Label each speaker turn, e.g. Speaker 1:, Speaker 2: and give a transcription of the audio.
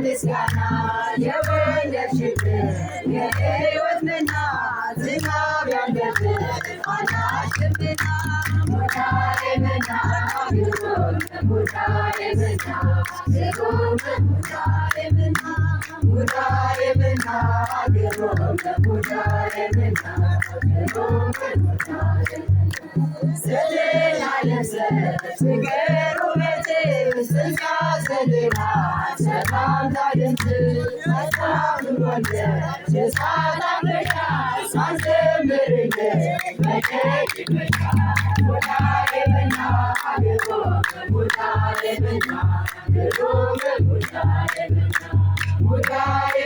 Speaker 1: ምስጋና የወለድሽብን የሕይወት መና ዝናብ ያለብን አናሽብና ሙዳዬ መና ግሩም ሙዳዬ መና ግሩም ሙዳዬ መና ሙዳዬ መና ግሩም ሙዳዬ መና ግሩም ሙዳዬ ፍቅር ውበት ስንቃ ሰሌና ሰላምታ ድምፅ መጣምሮለ የሳላምረሻ ሳንዘምርለ መደጅ መሻ ሙዳዬ መና ግሩም ሙዳዬ መና ግሩም ሙዳዬ መና